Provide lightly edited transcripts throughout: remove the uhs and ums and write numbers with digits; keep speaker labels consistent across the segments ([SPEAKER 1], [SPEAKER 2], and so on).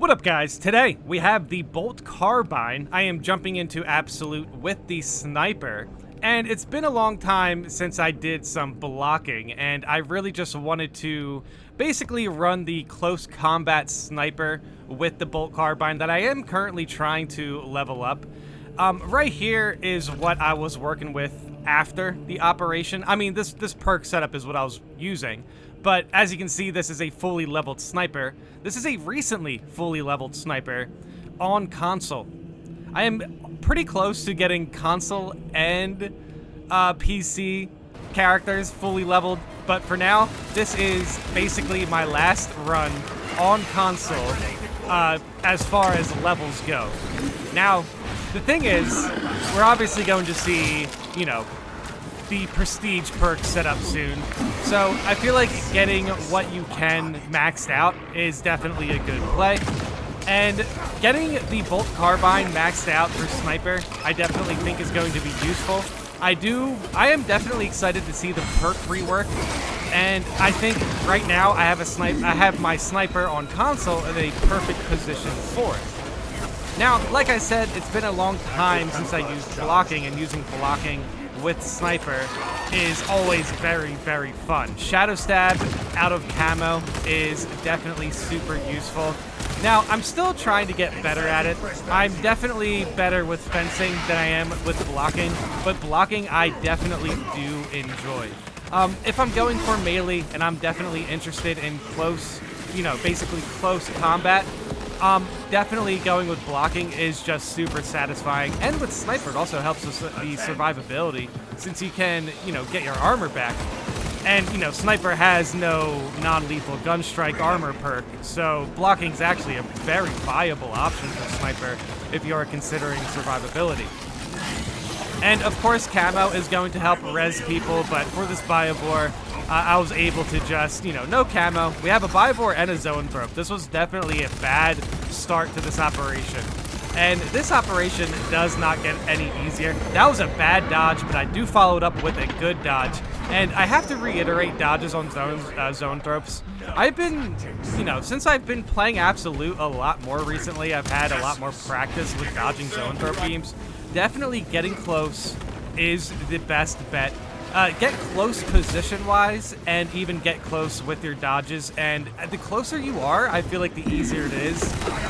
[SPEAKER 1] What up, guys? Today we have the bolt carbine. I am jumping into absolute with the sniper, and it's been a long time since I did some blocking, and I really just wanted to basically run the close combat sniper with the bolt carbine that I am currently trying to level up. Right here is what I was working with after the operation. I mean, this perk setup is what I was using. But as you can see, this is a fully leveled sniper. This is a recently fully leveled sniper on console. I am pretty close to getting console and PC characters fully leveled, but for now, this is basically my last run on console as far as levels go. Now, the thing is, we're obviously going to see, you know, the prestige perk set up soon. So I feel like getting what you can maxed out is definitely a good play. And getting the bolt carbine maxed out for sniper, I definitely think is going to be useful. I am definitely excited to see the perk rework. And I think right now I have my sniper on console in a perfect position for it. Now, like I said, it's been a long time since I used blocking, and using blocking with sniper is always very, very fun. Shadow stab out of camo is definitely super useful. Now, I'm still trying to get better at it. I'm definitely better with fencing than I am with blocking, but blocking I definitely do enjoy. If I'm going for melee, and I'm definitely interested in close, basically close combat, definitely going with blocking is just super satisfying. And with sniper, it also helps with the survivability, since you can, get your armor back. And, sniper has no non-lethal gun strike armor perk, so blocking is actually a very viable option for sniper if you are considering survivability. And of course, camo is going to help res people, but for this Biovore, I was able to just, no camo. We have a Biovore and a Zoanthrope. This was definitely a bad start to this operation. And this operation does not get any easier. That was a bad dodge, but I do follow it up with a good dodge. And I have to reiterate dodges on Zoanthropes. I've been, since I've been playing Absolute a lot more recently, I've had a lot more practice with dodging Zoanthrope beams. Definitely getting close is the best bet. Get close position-wise, and even get close with your dodges, and the closer you are, I feel like the easier it is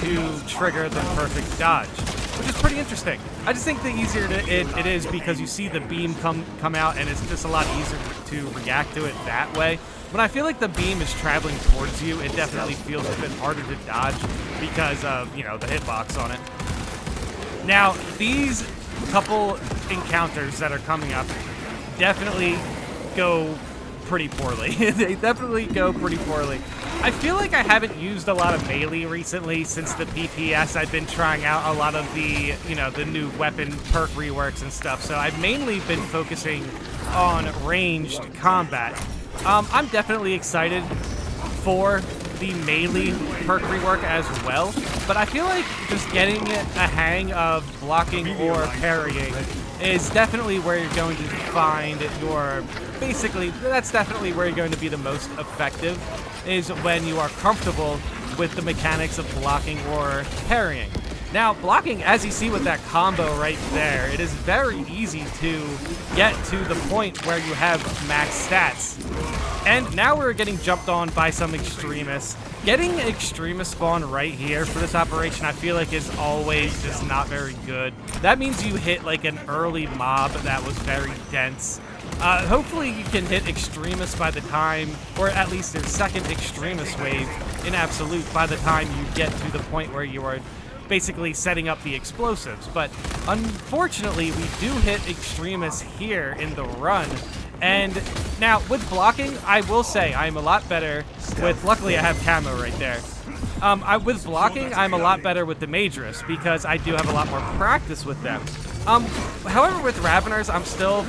[SPEAKER 1] to trigger the perfect dodge, which is pretty interesting. I just think the easier it is because you see the beam come out, and it's just a lot easier to react to it that way. When I feel like the beam is traveling towards you, it definitely feels a bit harder to dodge because of, the hitbox on it. Now, these couple encounters that are coming up definitely go pretty poorly. They definitely go pretty poorly. I feel like I haven't used a lot of melee recently since the PPS. I've been trying out a lot of the, the new weapon perk reworks and stuff, so I've mainly been focusing on ranged combat. I'm definitely excited for the melee perk rework as well, but I feel like just getting a hang of blocking or parrying is definitely where you're going to find your, that's definitely where you're going to be the most effective, is when you are comfortable with the mechanics of blocking or parrying. Now, blocking, as you see with that combo right there, it is very easy to get to the point where you have max stats. And now we're getting jumped on by some extremists. Getting extremist spawn right here for this operation, I feel like is always just not very good. That means you hit like an early mob that was very dense. Hopefully you can hit extremists by the time, or at least their second extremist wave in Absolute by the time you get to the point where you are basically setting up the explosives. But unfortunately, we do hit extremists here in the run. And now, with blocking, I will say I'm a lot better with, luckily I have camo right there. With blocking, I'm a lot better with the Majoris because I do have a lot more practice with them. However, with Raveners, I'm still,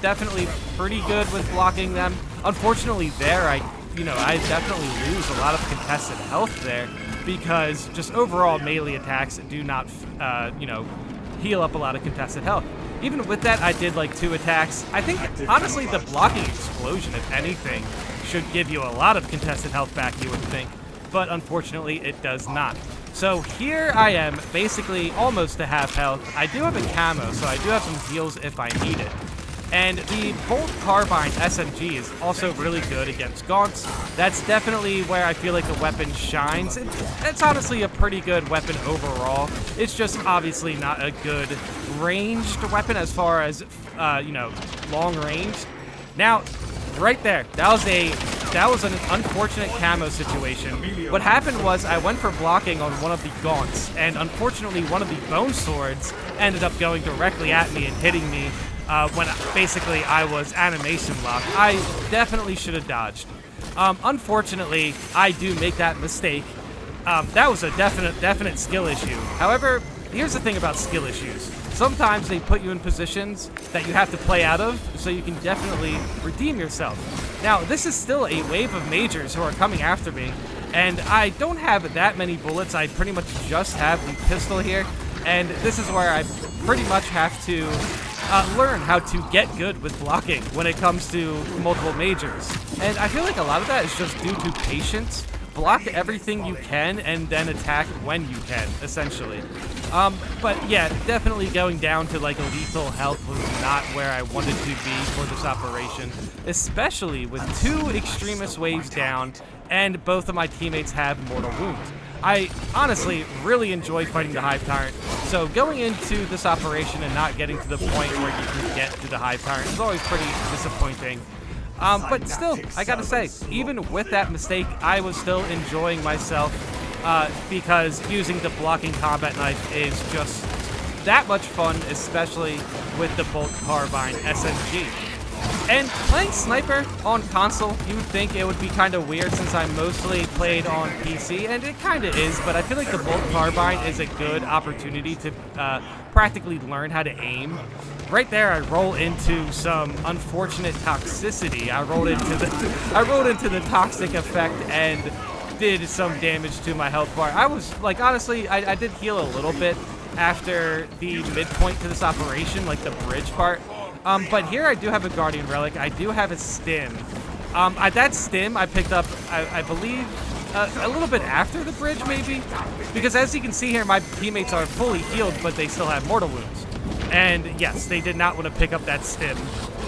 [SPEAKER 1] definitely pretty good with blocking them. Unfortunately there, I definitely lose a lot of contested health there because just overall melee attacks do not, heal up a lot of contested health. Even with that, I did like 2 attacks. I think, honestly, the blocking explosion, if anything, should give you a lot of contested health back, you would think. But unfortunately, it does not. So here I am, basically almost to half health. I do have a camo, so I do have some heals if I need it. And the Bolt Carbine SMG is also really good against gaunts. That's definitely where I feel like the weapon shines. It's honestly a pretty good weapon overall. It's just obviously not a good ranged weapon as far as, you know, long range. Now, right there, that was an unfortunate camo situation. What happened was I went for blocking on one of the gaunts, and unfortunately one of the bone swords ended up going directly at me and hitting me when basically I was animation locked. I definitely should have dodged. Unfortunately, I do make that mistake. That was a definite skill issue. However, here's the thing about skill issues. Sometimes they put you in positions that you have to play out of, so you can definitely redeem yourself. Now, this is still a wave of majors who are coming after me, and I don't have that many bullets. I pretty much just have the pistol here, and this is where I pretty much have to learn how to get good with blocking when it comes to multiple majors. And I feel like a lot of that is just due to patience. Block everything you can and then attack when you can, essentially. But yeah, definitely going down to like a lethal health was not where I wanted to be for this operation, especially with 2 extremist waves down and both of my teammates have mortal wounds. I honestly really enjoy fighting the Hive Tyrant, so going into this operation and not getting to the point where you can get to the Hive Tyrant is always pretty disappointing. But still, I gotta say, even with that mistake, I was still enjoying myself because using the blocking combat knife is just that much fun, especially with the Bolt Carbine SMG. And playing Sniper on console, you would think it would be kind of weird since I mostly played on PC, and it kind of is, but I feel like the Bolt Carbine is a good opportunity to practically learn how to aim. Right there, I roll into some unfortunate toxicity. I rolled into the toxic effect and did some damage to my health bar. I was, like, honestly, I did heal a little bit after the midpoint to this operation, like the bridge part. But here I do have a Guardian Relic. I do have a stim. That stim I picked up, I believe, a little bit after the bridge, maybe? Because as you can see here, my teammates are fully healed, but they still have mortal wounds. And yes, they did not want to pick up that stim.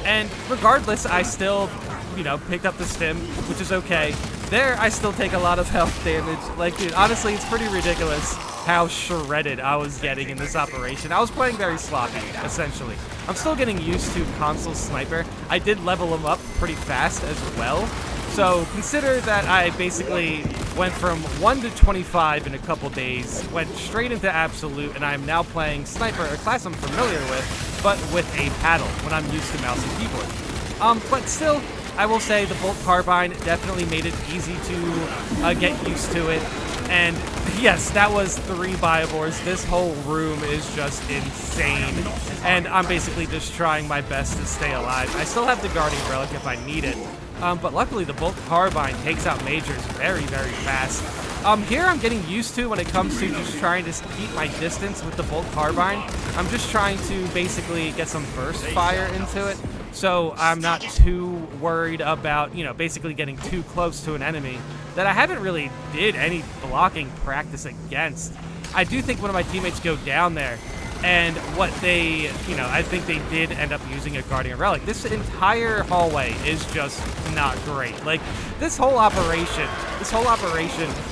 [SPEAKER 1] And regardless, I still, you know, picked up the stim, which is okay. There, I still take a lot of health damage. Like, dude, honestly, it's pretty ridiculous how shredded I was getting in this operation. I was playing very sloppy, essentially. I'm still getting used to console Sniper. I did level him up pretty fast as well. So consider that I basically went from 1 to 25 in a couple days, went straight into Absolute, and I'm now playing Sniper, a class I'm familiar with, but with a paddle when I'm used to mouse and keyboard. But still, I will say the Bolt Carbine definitely made it easy to get used to it. And yes, that was 3 Biobores. This whole room is just insane. And I'm basically just trying my best to stay alive. I still have the Guardian Relic if I need it. But luckily the Bolt Carbine takes out majors very, very fast. Here I'm getting used to when it comes to just trying to keep my distance with the Bolt Carbine. I'm just trying to basically get some burst fire into it. So I'm not too worried about, you know, basically getting too close to an enemy that I haven't really did any blocking practice against. I do think one of my teammates go down there, and what they, you know, I think they did end up using a Guardian Relic. This entire hallway is just not great. Like, this whole operation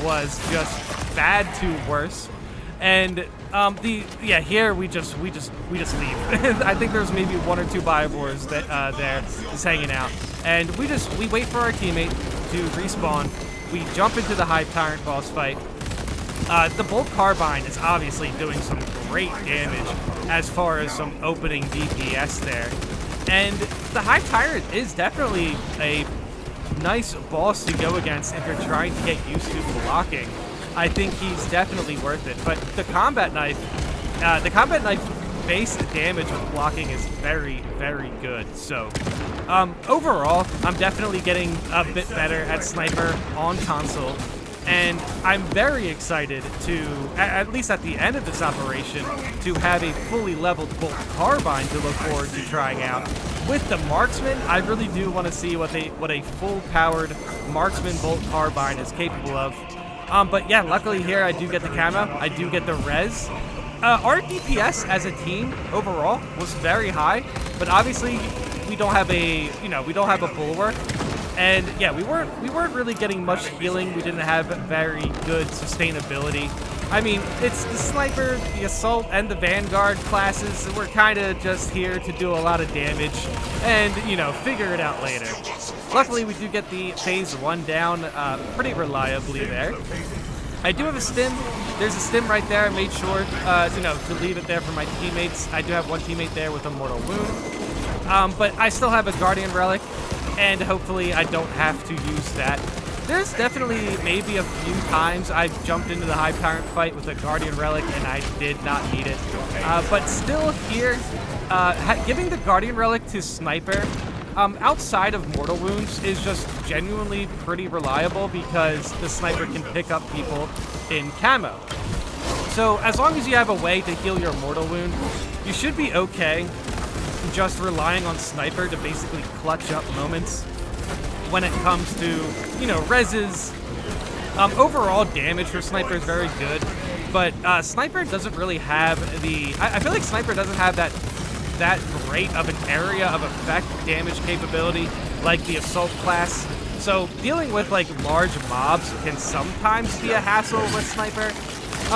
[SPEAKER 1] was just bad to worse. And here we just leave. I think there's maybe 1 or 2 Biobores that there just hanging out, and we wait for our teammate to respawn. We jump into the Hive Tyrant boss fight. The Bolt Carbine is obviously doing some great damage as far as some opening DPS there, and the Hive Tyrant is definitely a nice boss to go against if you're trying to get used to blocking. I think he's definitely worth it, but the combat knife base damage with blocking is very, very good. So overall, I'm definitely getting a bit better at Sniper on console, and I'm very excited to, at least at the end of this operation, to have a fully leveled Bolt Carbine to look forward to trying out. With the Marksman, I really do want to see what a full-powered Marksman Bolt Carbine is capable of. But yeah, luckily here I do get the camo. I do get the res. Our DPS as a team overall was very high, but obviously we don't have a, we don't have a bulwark. And yeah, we weren't really getting much healing. We didn't have very good sustainability. I mean, it's the sniper, the assault, and the vanguard classes. We're kind of just here to do a lot of damage and, figure it out later. Luckily, we do get the phase 1 down pretty reliably there. I do have a stim. There's a stim right there. I made sure, to leave it there for my teammates. I do have one teammate there with a mortal wound. But I still have a guardian relic, and hopefully I don't have to use that. There's definitely maybe a few times I've jumped into the Hive Tyrant fight with a Guardian Relic and I did not need it. But still here, giving the Guardian Relic to Sniper outside of Mortal Wounds is just genuinely pretty reliable because the Sniper can pick up people in camo. So as long as you have a way to heal your Mortal Wound, you should be okay just relying on Sniper to basically clutch up moments when it comes to, reses. Overall damage for Sniper is very good, but Sniper doesn't really have the... I feel like Sniper doesn't have that great of an area of effect damage capability like the Assault class. So dealing with, large mobs can sometimes be a hassle with Sniper.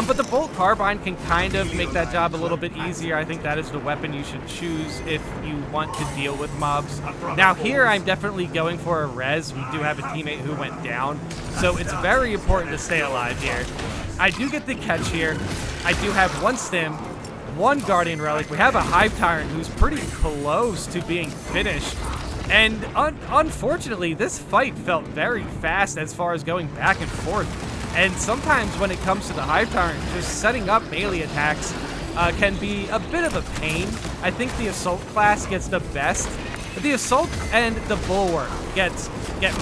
[SPEAKER 1] But the Bolt Carbine can kind of make that job a little bit easier. I think that is the weapon you should choose if you want to deal with mobs. Now here, I'm definitely going for a res. We do have a teammate who went down, so it's very important to stay alive here. I do get the catch here. I do have one stim, one Guardian Relic. We have a Hive Tyrant who's pretty close to being finished. And unfortunately, this fight felt very fast as far as going back and forth. And sometimes when it comes to the Hive Tyrant, just setting up melee attacks can be a bit of a pain. I think the Assault class gets the best. The Assault and the Bulwark get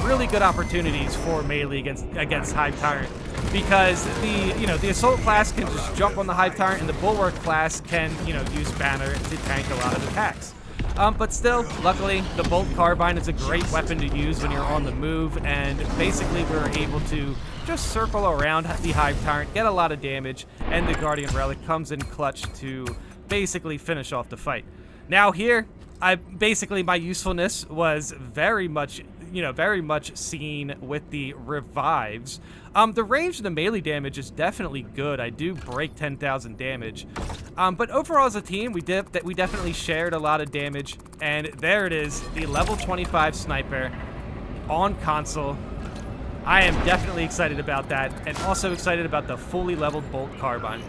[SPEAKER 1] really good opportunities for melee against Hive Tyrant because the Assault class can just jump on the Hive Tyrant and the Bulwark class can use Banner to tank a lot of attacks. But still, luckily, the Bolt Carbine is a great weapon to use when you're on the move, and basically we're able to just circle around the Hive Tyrant, get a lot of damage, and the Guardian Relic comes in clutch to basically finish off the fight. Now here, my usefulness was very much seen with the revives. The range of the melee damage is definitely good. I do break 10,000 damage. But overall as a team, we definitely shared a lot of damage. And there it is, the level 25 Sniper on console. I am definitely excited about that, and also excited about the fully leveled Bolt Carbine.